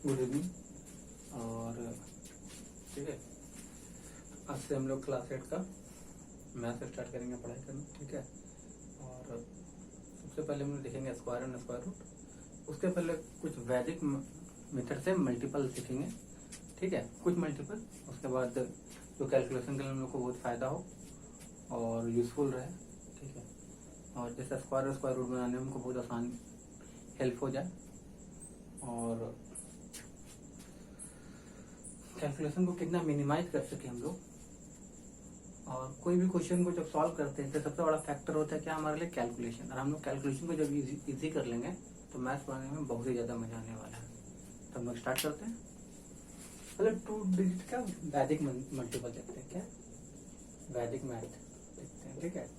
Good evening. और ठीक है, आज से हम लोग क्लास 8 का मैथ स्टार्ट करेंगे पढ़ाई करना। ठीक है, और सबसे पहले हम लोग देखेंगे स्क्वायर एंड स्क्वायर रूट। उसके पहले कुछ वैदिक मेथड से मल्टीपल सीखेंगे। ठीक है, कुछ मल्टीपल, उसके बाद जो कैलकुलेशन के लिए हम लोग को बहुत फायदा हो और यूजफुल रहे। ठीक है, और जैसे स्क्वायर और स्क्वायर रूट बनाने में हमको बहुत आसान हेल्प हो जाए, और कैलकुलेशन को कितना मिनिमाइज कर सके हम लोग। और कोई भी क्वेश्चन को जब सॉल्व करते हैं तो सबसे बड़ा फैक्टर होता है क्या हमारे लिए, कैलकुलेशन। और हम लोग कैलकुलेशन को जब इजी कर लेंगे तो मैथ्स पढ़ने में बहुत ही ज्यादा मजा आने वाला है। तो हम लोग स्टार्ट करते हैं। पहले 2 डिजिट का वैदिक मल्टीपल देखते हैं। क्या वैदिक मैथ देखते हैं। ठीक है,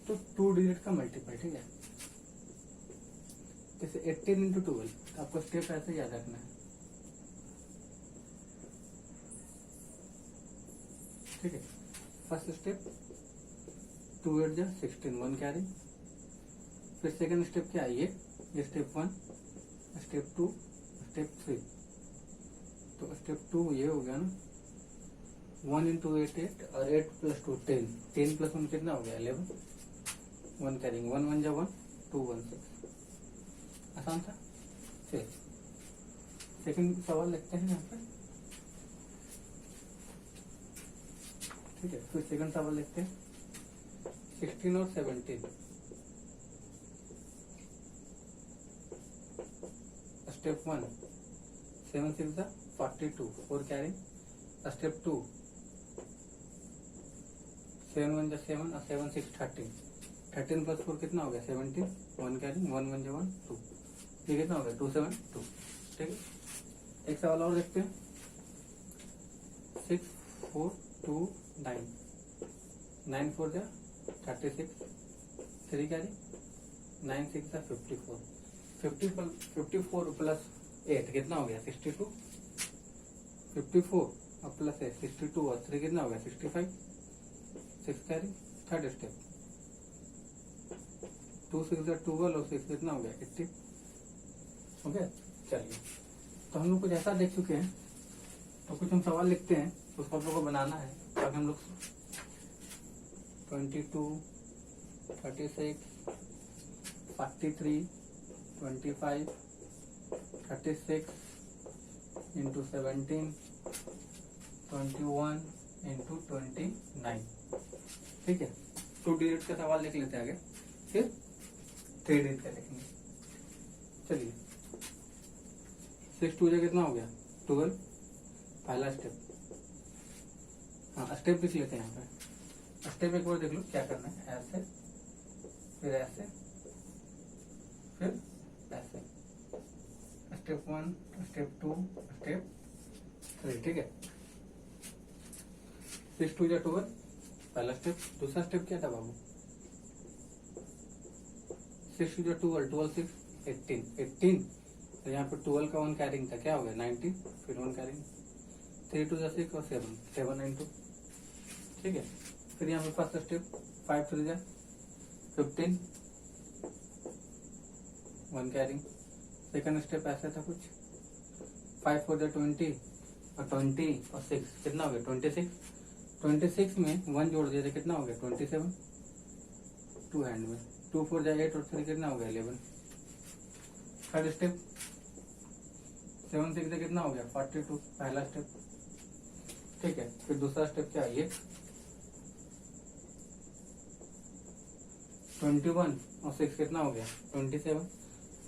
तो 2 डिजिट का मल्टीपल। ठीक है, जैसे 18 इंटू 12, आपको स्टेप ऐसे याद रखना है। ठीक है, फर्स्ट स्टेप 2 8 जा 16, 1 कैरी। फिर सेकंड स्टेप क्या है, ये स्टेप 1, स्टेप 2, स्टेप 3। तो स्टेप 2 ये हो गया ना, 1 इंटू 8 8, और 8 प्लस 2 10, 10 प्लस 1 कितना हो गया 11, 1 कैरिंग, 1 1 जा 1, 2 1 6। आसान था। फिर सेकंड सवाल लिखते हैं यहाँ पे। ठीक है, फिर सेकंड सवाल लिखते हैं 16 और 17। Step 1, 7 6 42, 4 carrying. स्टेप 2, 7 1 7 और 7 6 13, 13 प्लस 4 कितना हो गया 17, 1 कैरिंग, 1 1 1 2, ये कितना हो गया 2 7 2। ठीक है, एक सवाल और देखते हैं 6 4 2 9, 9 4 जा 36, 3 कैरी, 9 6 जा 54, 54 प्लस 8 कितना हो गया 62, 54 और प्लस 8 62 और 3 कितना हो गया 65, 6 कैरी। थर्ड स्टेप 2 6 जा 12 और 6 कितना हो गया 80। ओके, चलिए, तो हम लोग कुछ ऐसा देख चुके हैं, तो कुछ हम सवाल लिखते हैं, उसको आप लोगों को बनाना है। ताकि हम लोग 22 36 43 25 36 इंटू 17 21 इंटू 29। ठीक है, 2 डिजिट का सवाल लिख लेते हैं आगे, फिर 3 डिजिट का लिखेंगे। चलिए, 6 2 जा कितना हो गया 12, पहला स्टेप। हाँ, स्टेप लिख लेते हैं यहाँ पे। स्टेप एक बार देख लो क्या करना है, ऐसे, फिर ऐसे, फिर ऐसे। Step 1, step 2, step 3। ठीक है, 6 2 जा 12, पहला स्टेप। दूसरा स्टेप क्या था बाबू, 6 2 जा 12, 12 6 18, 18। तो यहाँ पे 12 का 1 कैरिंग था, क्या हो गया 19, फिर 1 कैरिंग। 3 2 जा 6 और 7 7 9 2। ठीक है, फिर यहाँ पे फर्स्ट स्टेप 5 3 जा 15, 1 कैरिंग। सेकंड स्टेप ऐसा था कुछ, 5 4 जा 20 और 20 और 6 कितना हो गया 26। 26 में 1 जोड़ दिया तो कितना हो गया 27, 2 हैंड में। 2 4 जा 8 और 3 कितना हो गया 11। थर्ड स्टेप 7 6 से कितना हो गया 42, पहला स्टेप। ठीक है, फिर दूसरा स्टेप क्या है, ये 21 और 6 कितना हो गया 27।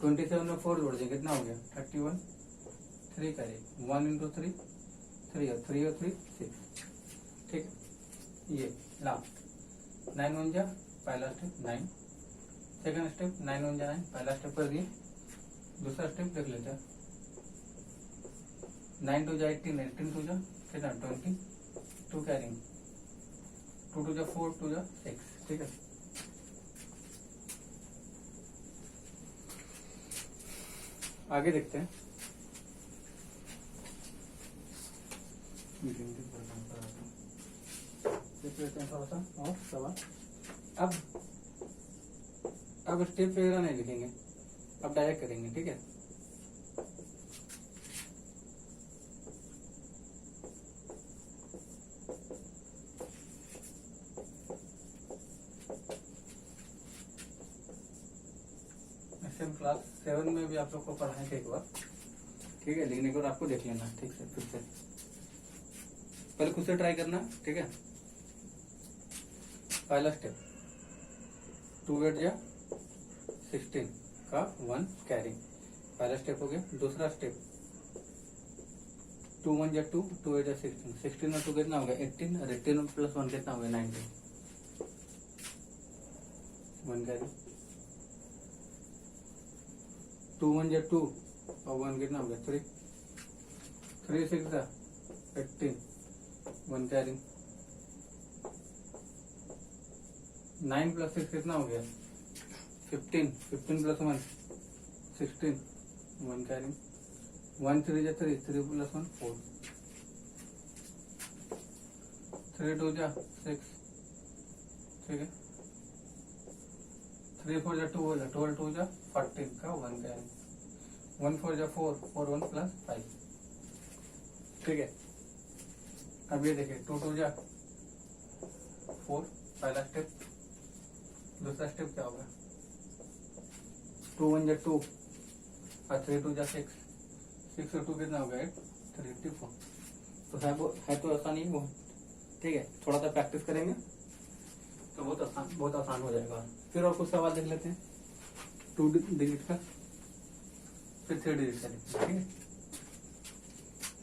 27 में 4 जोड़ दिया कितना हो गया 31, 3 करे 1 इंटू 3, 3 और 3 6। ठीक है, ये लास्ट 9 1 जा पहला स्टेप 9, सेकंड स्टेप 9 1 जा 9, पहला स्टेप कर दिए। दूसरा स्टेप देख लेते हैं, 9 2 जा 18, 18 2 जा कितना 20, 2 कैरिंग, 2 2 जा 4, 2 जा 6। ठीक है, आगे देखते हैं। देख लेते हैं थोड़ा सा और सवाल। अब स्टेप वगैरह नहीं लिखेंगे, अब डायरेक्ट करेंगे। ठीक है, सेम क्लास 7 में भी आप लोग को पढ़ाए थे एक बार, ठीक है, लेकिन एक बार आपको देख लेना ठीक से, फिर से पहले खुद से ट्राई करना, ठीक है। पहला स्टेप 2 8 जा 16 का 1 कैरी, पहला स्टेप हो गया। दूसरा स्टेप 2 1 जा 2, 2 8 जा 16, 16 और 2 कितना हो गया 18, और 18 प्लस 1 कितना हो गया 19, 1 कैरी। 2 1 जा 2 और 1 कितना हो गया 3, 3 6 जा 18, 1 कैरी। 9 प्लस 6 कितना हो गया 15, 15 प्लस 1 16, 1 कैरी। 1 3 जा 3, 3 प्लस 1 4, 3 2 जा 6, ठीक है। 3 4 जा 2 हो जा 12 2 जा 14 का 1 कैरी। 1 4 जा 4, 4 1 प्लस 5, ठीक है। अब ये देखिए 2 2 जा 4, पहला स्टेप। दूसरा स्टेप क्या होगा 2 1 जा 2 और 3 2 जा 6, 6 और 2 कितना हो गया 8, 34। तो है तो आसान ही वो, ठीक है। थोड़ा सा प्रैक्टिस करेंगे तो बहुत आसान हो जाएगा। फिर और कुछ सवाल देख लेते हैं 2 डिजिट का, फिर 3 डिजिट का देखते हैं, ठीक है।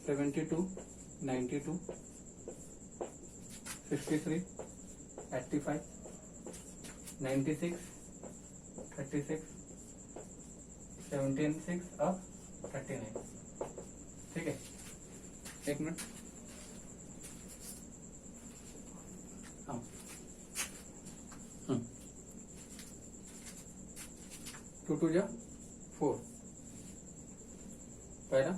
72 92 63 85 96 36 76 और 39, ठीक है। एक मिनट, हाँ 2 2 जा 4, पहला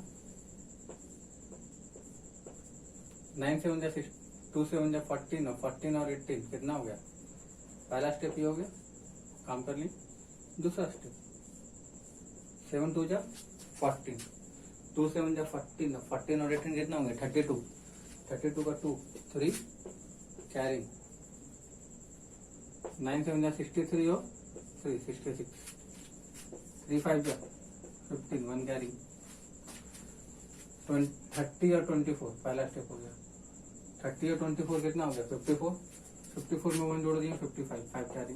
9 7 जा 6, 2 7 जा 14 और 14 और 18 कितना हो गया, पहला स्टेप ये हो गया, काम कर ली। दूसरा स्टेप 7 2 जा 14, 2 7 जा 14, 14 और 18 कितना हो गया 32, 32 का 2 3 कैरी। 9 7 जा 63 और 3 66, 3 5 जा 15, 1 कैरी। 30 और 24 पहला स्टेप हो गया, 30 और 24 कितना हो गया 54, 54 में 1 जोड़ दिए 55, 5 कैरी।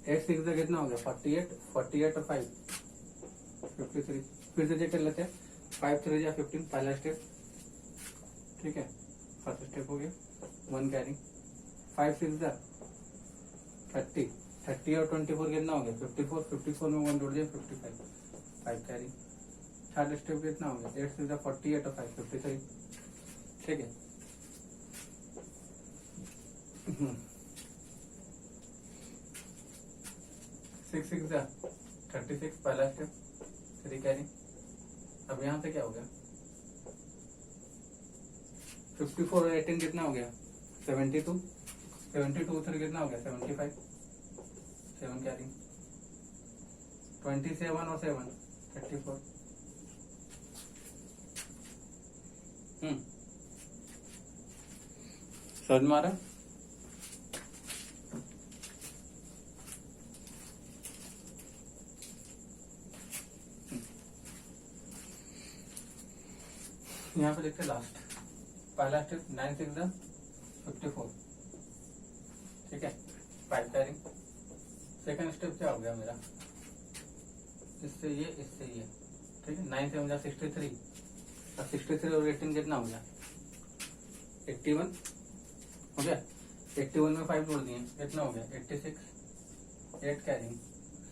8 6 का कितना हो गया 48, 48 और 5 53। फिर से चेक कर लेते हैं 5 3 जा 15, पहला स्टेप, ठीक है, फर्स्ट स्टेप हो गया 1 कैरी। 5 6 जा 30, 30 और 24 कितना हो गया 54, 54 में 1 जोड़ दिए 55, 5 कैरी। थर्ड स्टेप कितना हो गया 8 6 जा 48 और 5 53, ठीक है। 6 6 जा 36, पहला स्टेप 3 कैरी। अब यहाँ से क्या हो गया 54 और 18 कितना हो गया 72, 72 3 कितना हो गया 75, 7 कैरी। 27 और 7 34, समझ में आ रहा है। यहाँ पे देखते लास्ट, पहला स्टेप 9 6 जा 54, ठीक है, 5 कैरी। सेकंड स्टेप क्या हो गया मेरा, इससे ये ठीक है। 9 7 जा 63, अब 63 और 18 कितना हो गया 81 हो गया। 81 में 5 जोड़ दिए कितना हो गया 86, 8 कैरी।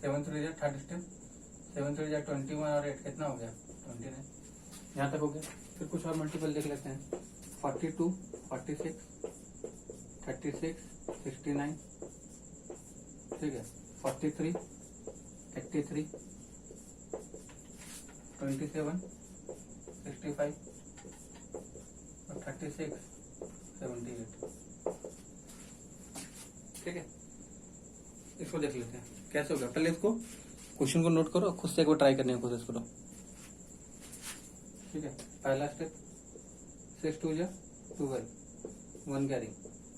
7 3 जा थर्ड स्टेप, 7 3 जा 21 और 8 कितना हो गया 29, यहाँ तक हो गया। फिर कुछ और मल्टीपल देख लेते हैं 42 46 36 69, ठीक है। 43 83 27 65 और 36 78, ठीक है। इसको देख लेते हैं कैसे होगा। पहले इसको क्वेश्चन को नोट करो, खुद से एक बार ट्राई करने की कोशिश करो, ठीक है। पहला स्टेप 6 2 जा 12, 1 कैरी,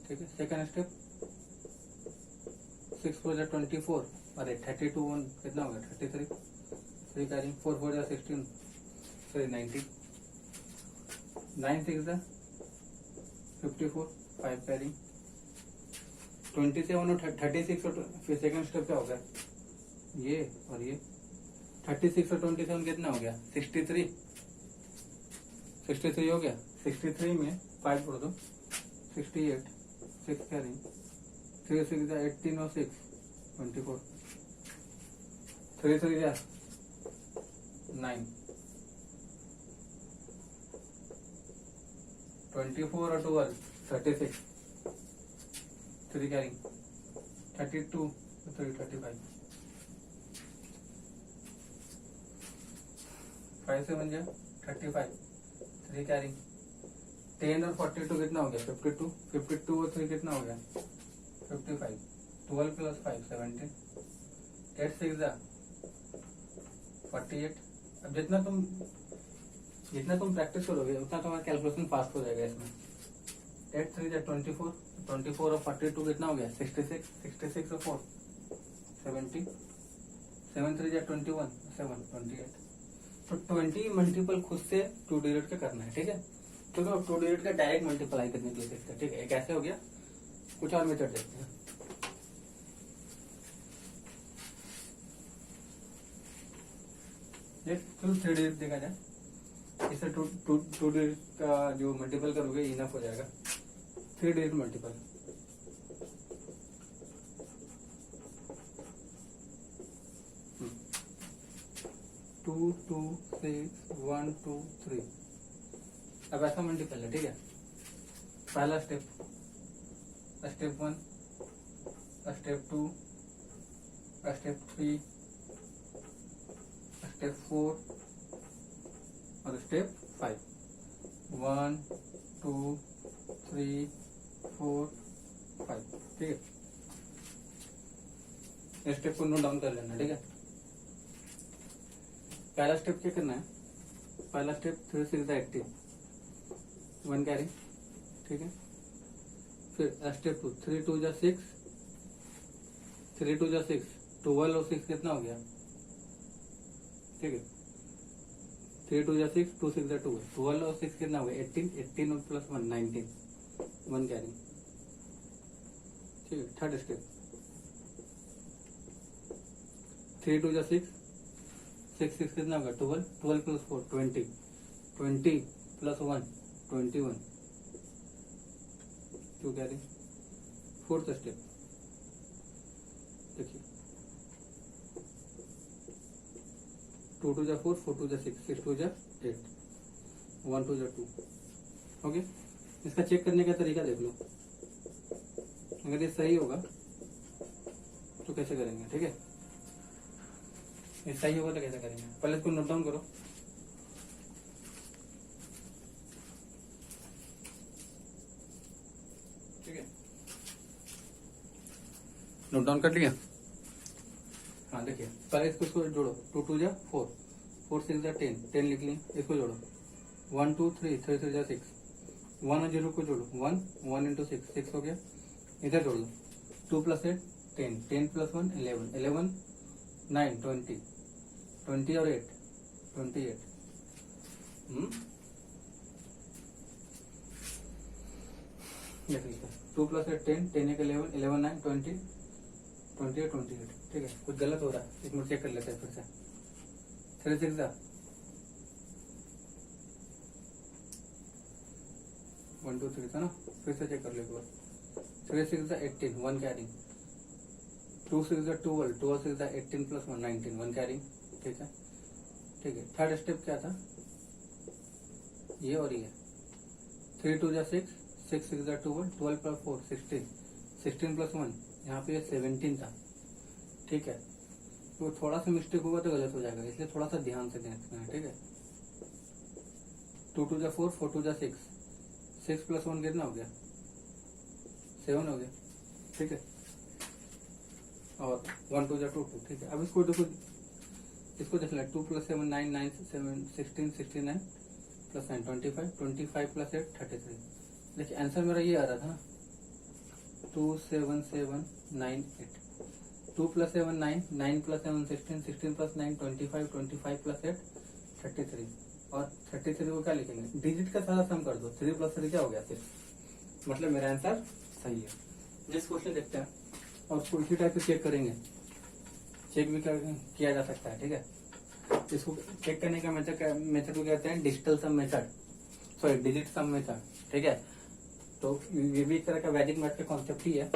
ठीक है। सेकंड स्टेप 6 4 जा 24 और 32 1 कितना हो गया 33, 3 कैरिंग, 4 4 जा 16, सॉरी 90, 9 6 जा 54, 5 कैरिंग, 27 और 36 और फिर सेकंड स्टेप क्या हो गया, ये और ये 36 और 27 कितना हो गया, 63, 63 हो गया। 63 में 5 जोड़ दो, 68, 6 कैरिंग, 3 6 जा 18 और 6 24, 3 3 जा 9, 24 और 12 36, 3 कैरिंग, 32 3 35, 5 से बन गया 35, 3 कैरिंग, 10 और 42 कितना हो गया, 52, 52 और 3 कितना हो गया, 55, 12 प्लस 5 17, 8 6 जा 48। अब जितना तुम प्रैक्टिस करोगे उतना तुम्हारा कैलकुलेशन फास्ट हो जाएगा इसमें। 8 3 जा 24, 24 और 42 कितना हो गया, 66, 66 और 4 70, 7 3 जा 21, 7 28। तो 20 मल्टीपल खुद से 2 डिजिट का करना है, ठीक है। तो 2 डिजिट का डायरेक्ट मल्टीप्लाई करने के लिए देखते हैं, ठीक है। कैसे हो गया, कुछ और मेथड देखते हैं। ये 3 डिजिट देखा जाए, इसे 2 डिजिट का जो मल्टीपल करोगे इनफ हो जाएगा। 3 डिजिट मल्टीपल, टू 2 6 1 2 3। अब ऐसा मल्टीपल है, ठीक है। पहला step, step 1, step 2, step 3, step 4 और स्टेप 5। 1 2 3 4 5, ठीक है। इस स्टेप को नोट डाउन कर लेना, ठीक है। पहला स्टेप क्या करना है, पहला स्टेप 3 6 18, 1 कैरी, ठीक है। फिर स्टेप 2, 3 2 जा 6, 3 2 जा 6, 12 और 6 कितना हो गया, ठीक है। 3 2 जा 6, 2 6 जा 12, 12 और 6 कितना हो गया, 18, 18 और प्लस 1 19, 1 कैरी, ठीक है। थर्ड स्टेप 3 2 जा 6, 6 6 कितना होगा, 12, 12 plus 4 20, 20 plus 1 21, 2 carry. Fourth step देखिए, 2 2 जा 4, 4 2 जा 6, 6 2 जा 8, 1 2 जा 2। ओके, इसका चेक करने का तरीका देख लो, अगर ये सही होगा तो कैसे करेंगे, ठीक है। ये सही होगा तो कैसे करेंगे, पहले इसको नोट डाउन करो। ठीक है, नोट डाउन कर लिया। हाँ देखिए, पहले इसको जोड़ो, 2 2 जा 4, 4 6 जा 10, 10 लिख ली। इसको जोड़ो, 1 2 3, 3 3 जा 6, 1 और 0 को जोड़ो, 1 1 इंटू 6, 6 हो गया। इधर जोड़ लो, 2 प्लस 8 10, 10 प्लस 1 11, 11 9 20, 20 और 8 28। ये ठीक है, 2 प्लस 8 10, 10 एक 11, 11 9 20, 28 28। ठीक है, कुछ गलत हो रहा है, एक मिनट चेक कर लेते हैं फिर से। 3 6 जा 1 2 3 था ना, फिर से चेक कर लो एक बार। 3 6 जा 18, 1 कैरी। 2 6 जा 12, 12 6 जा 18 प्लस 1 19, 1 कैरी। ठीक है, ठीक है। थर्ड स्टेप क्या था, ये और ये। 3 2 जा 6, 6 6 जा 12, 12 प्लस 4 16, 16 प्लस 1 यहाँ पे 17 था। ठीक है, तो थोड़ा सा मिस्टेक होगा तो गलत हो जाएगा, इसलिए थोड़ा सा ध्यान से देखना है। ठीक है, 2 2 जा 4, 4 2 जा 6, 6 प्लस 1 कितना हो गया, 7 हो गया। ठीक है, और 1 2 जा 2 2। ठीक है, अब इसको देखो, इसको देख ले, 2 प्लस 7 9 9 7 16 69 प्लस 9 25, 25 प्लस 8 33। देखिए आंसर मेरा ये आ रहा था, 2 7 7 9 8। 2 प्लस 7 9, 9 प्लस 7 16, 16 प्लस 9 25, 25 प्लस 8 33। और 33 को क्या लिखेंगे, डिजिट का सारा सम कर दो, 3 प्लस 3 क्या हो गया 6। मतलब मेरा आंसर सही है। नेक्स्ट क्वेश्चन देखते हैं, और उसको इसी टाइप से चेक करेंगे, चेक भी किया जा सकता है, ठीक है। इसको चेक करने का मेथड को कहते हैं digital sum method, sorry digit sum method, ठीक है। तो ये भी एक तरह का वैदिक मैथ का कॉन्सेप्ट ही है।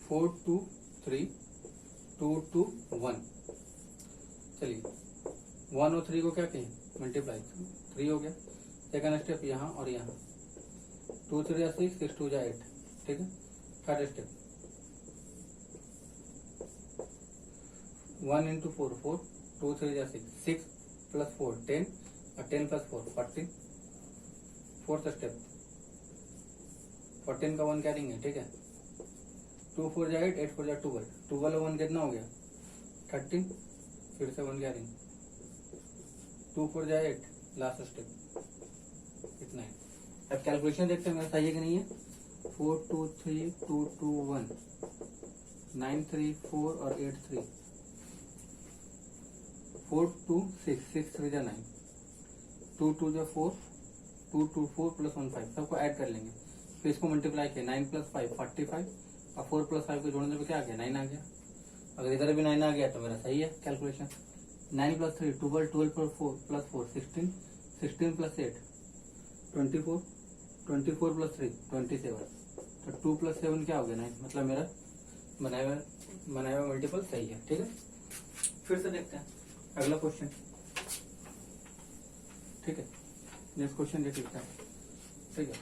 4 2 3 2 2 1, चलिए 1 और 3 को क्या कहें, मल्टीप्लाई, 3 हो गया। सेकंड स्टेप यहाँ और यहाँ, 2 3 जा 6, 6 2 जा 8, ठीक है। थर्ड स्टेप 1 इंटू 4 4, 2 3 जा 6, 6 प्लस 4 10, और 10 प्लस 4 14। फोर्थ स्टेप 14 का 1 कैरिंग है, ठीक है। 2 4 जा 8, 8 4 जा 12, 12 1 कितना हो गया 13, फिर से 1 कैरिंग, 2 4 जा 8, लास्ट स्टेप, इतना है। अब कैलकुलेशन देखते हैं मेरा सही है कि नहीं है। 4 2 3 2 2 1, 9 3 4 और 8 3, 4 2 6, 6 3 जा 9, 2 2 जा 4, 2 2 4 प्लस 1 5, सबको ऐड कर लेंगे। फिर इसको मल्टीप्लाई किया, 9 प्लस 5 45, और 4 प्लस 5 को जोड़ने पे क्या आ गया 9 आ गया। अगर इधर भी 9 आ गया तो मेरा सही है calculation. 9 plus 3 12, 12 plus 4 16, 16 plus 8 24, 24 plus 3 27, तो 2 प्लस 7 क्या हो गया 9। मतलब मेरा बनाया हुआ मल्टीपल सही है, ठीक है। फिर से देखते हैं अगला क्वेश्चन, ठीक है। नेक्स्ट क्वेश्चन देख लेते हैं, ठीक है।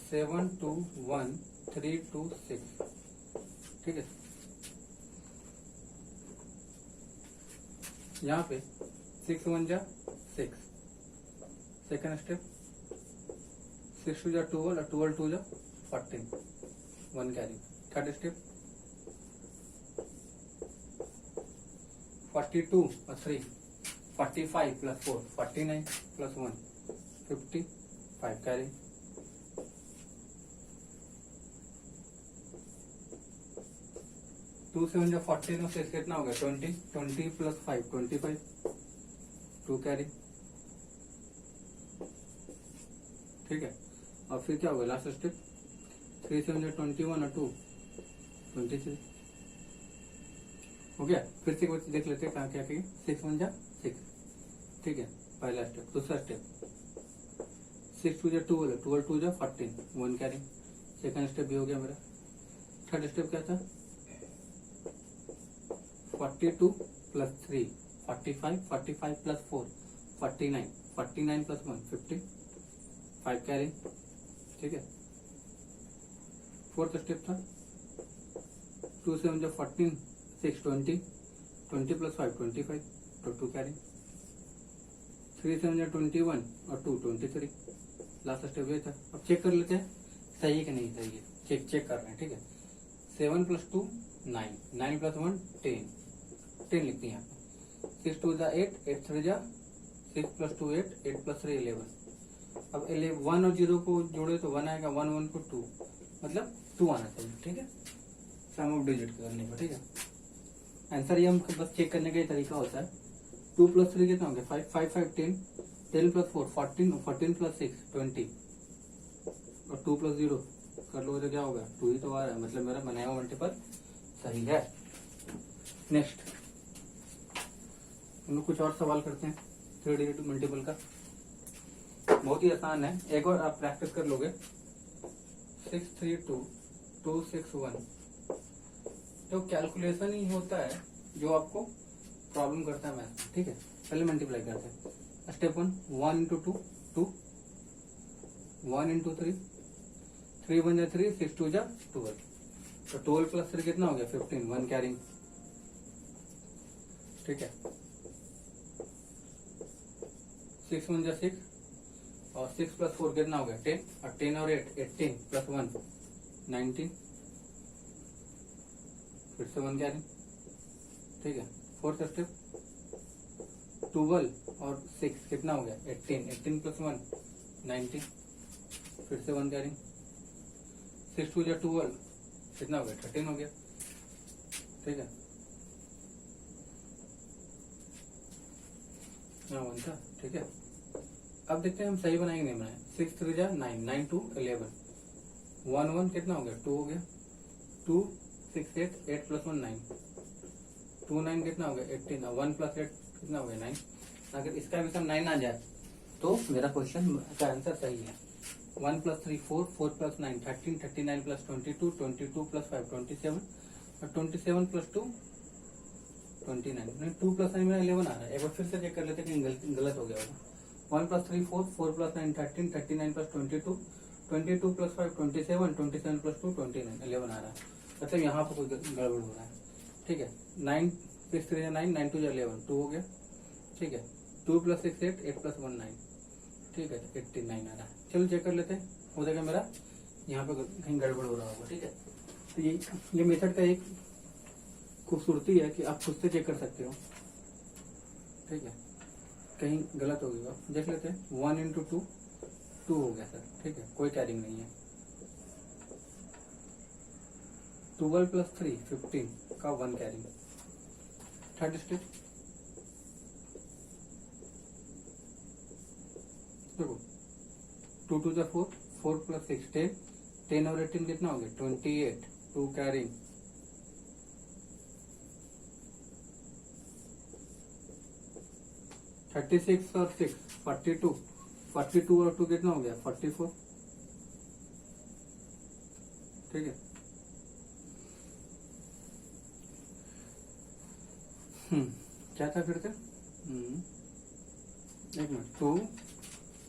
7 2 1 3 2 6, ठीक है। यहाँ पे 6 1 जा 6, सेकंड स्टेप 6 2 जा 12, और 12 2 जा 14, 1 कैरी। थर्ड स्टेप 42 और 3 45 प्लस 4 49 प्लस 1 55 कैरी। टू 7 जा 14 और 6 कितना हो गया 20, 20 प्लस 5 25, 2 कैरी, ठीक है। और फिर क्या होगा लास्ट स्टेप 3 7 जा 21 और 2 23 हो गया। फिर से देख लेते हैं कहाँ क्या कहेंगे, 6 1 जा 6, ठीक है, पहला स्टेप। दूसरा स्टेप 6 2 जा 12, 12 2 जा 14, 1 कैरी, सेकंड स्टेप भी हो गया मेरा। थर्ड स्टेप क्या था 42 प्लस 3 45, 45 प्लस 4 49, 49 प्लस 1 50, 5 कैरी, ठीक है। फोर्थ स्टेप था 2 7 जा 14, 6 20, 20 प्लस 5 25, तो 2 कैरी। 3 7 जा 21 और 2 23, लास्ट स्टेप ये था। अब चेक कर लेते हैं सही है कि नहीं सही है, चेक कर रहे हैं, ठीक है। 7 प्लस 2 9, 9 प्लस 1 10, 10 लिखते हैं यहाँ पे। 6 2 जा 8, 8 3 जा 6 प्लस 2 8, 8 प्लस 3 11। अब 1 और 0 को जोड़े तो 1 आएगा, 1 1 को 2, मतलब 2 आना चाहिए, ठीक है, सम ऑफ डिजिट करने का, ठीक है। आंसर ये हम बस चेक करने का ही तरीका होता है। 2 प्लस 3 कितना हो गया 5, 5 5 10, 10 प्लस 4 14, 14 प्लस 6 20, और 2 प्लस 0 कर लो तो क्या होगा 2 ही तो आ रहा है, मतलब मेरा बनाया हुआ मल्टीपल सही है। नेक्स्ट हम लोग कुछ और सवाल करते हैं 3 डिजिट मल्टीपल का, बहुत ही आसान है, एक और आप प्रैक्टिस कर लोगे। 6 3 2 2 6 1, तो कैलकुलेशन ही होता है जो आपको प्रॉब्लम करता है मैथ, ठीक है। पहले मल्टीप्लाई करते हैं। स्टेप 1 इंटू 2 2, 1 इंटू 3 3 1 जा 3, 6 2 जा 12, तो 12 प्लस 3 कितना हो गया 15, 1 कैरिंग, ठीक है। 6 1 जा 6, और 6 प्लस 4 कितना हो गया 10, और 10 और 8 18 प्लस 1 19, फिर से 1 कैरिंग, ठीक है। फोर्थ स्टेप 12 और 6 कितना हो गया 18, 18 प्लस 1 19, फिर से 1 कैरिंग। 6 2 जा 12, कितना हो गया 13 हो गया, ठीक है। यहाँ 1 था, ठीक है। अब देखते हैं हम सही बनाएंगे नहीं बनाए। 6 3 जा 9, 9 2 11, 1 1 कितना हो गया 2 हो गया, 2 6 8, 8 + 1 9, 2 9 कितना हो गया 18, 1 + 8 कितना हो गया 9। अगर इसका भी सब 9 आ जाए तो मेरा क्वेश्चन का आंसर सही है। 1 + 3 4, 4 + 9 13, 39 + 22, 22 + 5 27, और 27 + 2 29, 2 + 9 मेरा 11 आ रहा है। एक बार फिर से चेक कर लेते हैं कि गलत हो गया होगा। 1 + 3 4, 4 + 9 13, 39 + 22, 22 + 5 27, 27 + 2 29, 11 आ रहा है। मतलब यहाँ पर कोई गड़बड़ हो रहा है, ठीक है। 9 6 3 9, 9 2 11, 2 हो गया, ठीक है। 2 + 6 8, 8 + 1 9, ठीक है, 89 आ रहा है। चलो चेक कर लेते हैं, हो जाएगा मेरा यहाँ पे कहीं गड़बड़ हो रहा होगा, ठीक है। तो ये मेथड का एक खूबसूरती है कि आप खुद से चेक कर सकते हो, ठीक है। कहीं गलत हो गया देख लेते हैं। 1 × 2 2 हो गया सर, ठीक है, कोई कैरिंग नहीं है। 12 + 3 15 का 1 कैरिंग। थर्ड स्टेप देखो, 2 2 जा 4, 4 + 6 10, 10 और 18 कितना हो गया 28, 2 कैरिंग। 36 और 6 42, 42 और 2 कितना हो गया 44, ठीक है। क्या था फिर से, एक मिनट। 2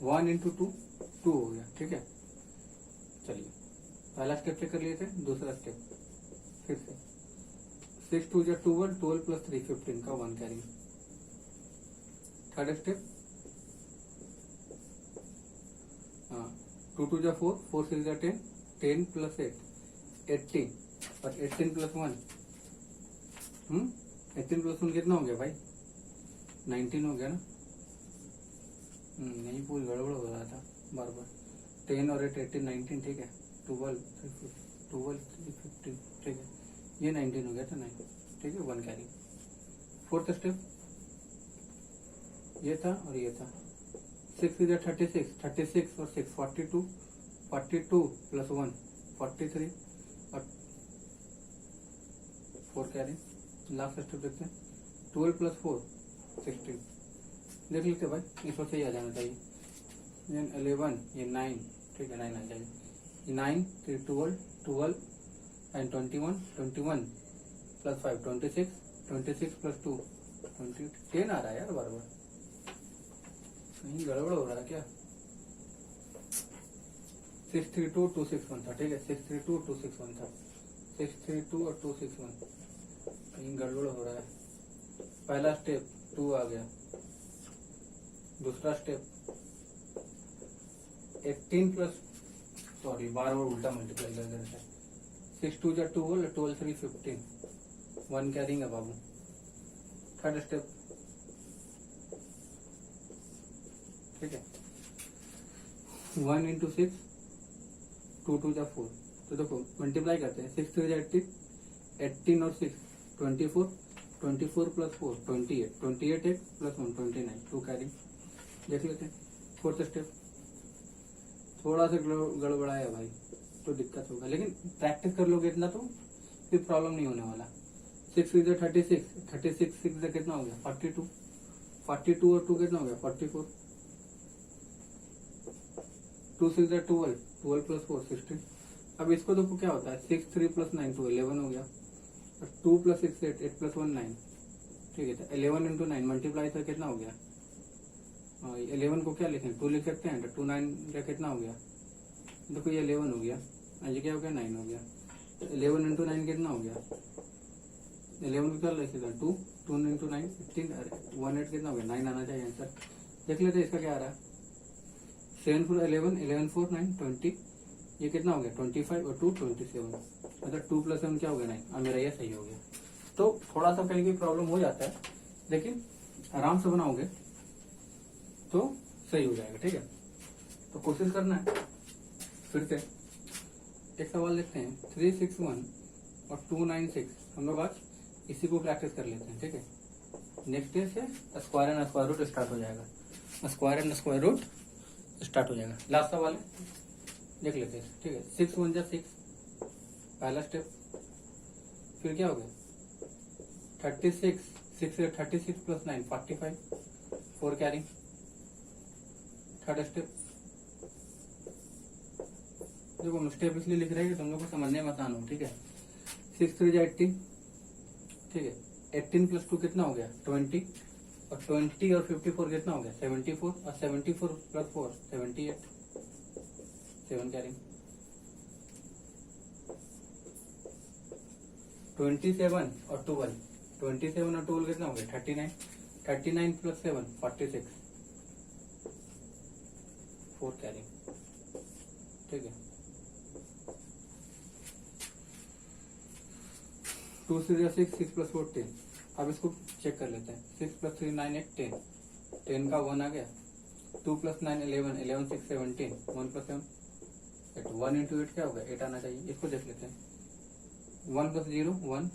1 × 2 2 हो गया, ठीक है। चलिए पहला स्टेप चेक कर लिए थे, दूसरा स्टेप फिर से 6 2 जा 12, 12 + 3 15 का 1 कैरिंग। थर्ड स्टेप 2 2 जा 4, 4 6 जा 10, 10 + 8 18, और 18 + 1 18 + 1 कितना हो गया भाई 19 हो गया ना। नहीं, पूरी गड़बड़ हो रहा था बार बार। 10 और 8 18 19, ठीक है। 12 3 15, ठीक है, ये 19 हो गया था 9, ठीक है, 1 कैरिंग। फोर्थ स्टेप ये था और ये था। 6 इधर 36, 36 और 6 42, 42 + 1 43, और 4 कैरिंग। लास्ट स्टेप देखते हैं। 12 + 4 16, देख लेते भाई, इसमें सही आ जाना चाहिए। 11 ये 9, ठीक है, 9 आ जाएगा। 9 फिर 12 12 एंड 21 21 + 5 26, 26 + 2 20, 10 आ रहा है यार बार बार, कहीं गड़बड़ हो रहा है क्या। 632 261 था, ठीक है, 632 261 था, 632 और 261, कहीं गड़बड़ हो रहा है। पहला स्टेप 2 आ गया, दूसरा स्टेप 18 प्लस, सॉरी बार बार उल्टा मल्टीप्लाई कर देता है। 6 2 जा 12, 12 3 15, 1 कैरिंग है बाबू। थर्ड स्टेप, ठीक है, 1 × 6, 2 2 जा 4, तो देखो मल्टीप्लाई करते हैं। 6 3 जा 18, 18 और 6 24, 24 + 4 28, 28 1 + 1 29, 2 कैरिंग। देख लेते हैं फोर्थ स्टेप। थोड़ा सा गड़बड़ाया भाई तो दिक्कत होगा, लेकिन प्रैक्टिस कर लोगे इतना तो फिर प्रॉब्लम नहीं होने वाला। 6 इधर 36, 36 6 इधर कितना हो गया 42, 42 और 2 कितना हो गया 44, 2 6 इधर 12, 12 + 4 16। अब इसको देखो क्या होता है, 6 3 + 9 तो 11 हो गया, और 2 + 6 8, 8 + 1 9, ठीक है। तो 11 × 9 मल्टीप्लाई तो कितना हो गया, 11 को क्या लिखें 2 लिख सकते हैं, तो 2 9 का कितना हो गया, देखो ये 11 हो गया, ये क्या हो गया 9 हो गया। तो 11 × 9 कितना हो गया, 11 को क्या लिख सकते हैं 2 2 × 9 15, 1 8 कितना हो गया 9 आना चाहिए आंसर। देख लेते हैं इसका क्या आ रहा है। 7 4 11, 11 4 9 20, ये कितना हो गया 25 और 2 27, मतलब 2 + 7 क्या हो गया 9। अब मेरा ये सही हो गया। तो थोड़ा सा कहीं भी प्रॉब्लम हो जाता है, लेकिन आराम से बनाओगे तो सही हो जाएगा, ठीक है। तो कोशिश करना है। फिर से एक सवाल देखते हैं। 3 6 1 और 296 हम लोग आज इसी को प्रैक्टिस कर लेते हैं, ठीक है। नेक्स्ट डे से square and square root start हो जाएगा, square and square root start हो जाएगा। लास्ट सवाल देख लेते हैं, ठीक है। 6 1 जा 6 पहला स्टेप, फिर क्या हो गया 36, 6 36 प्लस 9 45, 4 कैरी। थर्ड स्टेप, देखो हम स्टेप इसलिए लिख रहे हैं कि तुम लोग को समझने में आसान हो, ठीक है। 6 3 जा 18, ठीक है। 18 प्लस 2 कितना हो गया 20, और 20 और 54 कितना हो गया 74, और 74 प्लस 4 78, 7 कैरी। 27 और 12, 27 और 12 कितना हो गया 39, 39 प्लस 7 46, 4 कैरी, ठीक है। 2 3 6, 6 प्लस 4 10। अब इसको चेक कर लेते हैं। 6 प्लस 3 9 8 10, 10 का 1 आ गया। 2 प्लस 9 11, 11 6 17, 1 प्लस 7 8, 1 इंटू 8 क्या होगा 8 आना चाहिए। इसको देख लेते हैं। 1 प्लस 0 1,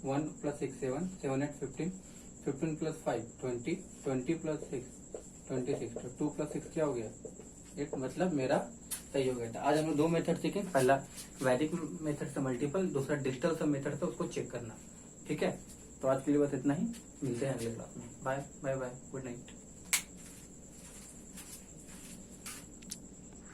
1 प्लस 6 7, 7 8 15, 15 प्लस 5 20, 20 प्लस 6 26, तो 2 प्लस 6 क्या हो गया 8, मतलब मेरा सही हो गया था। आज हम लोग 2 मेथड सीखे, पहला वैदिक मेथड से मल्टीपल, दूसरा डिजिटल सब मेथड से उसको चेक करना, ठीक है। तो आज के लिए बस इतना ही, मिलते हैं अगले क्लास में। Bye bye bye, good night.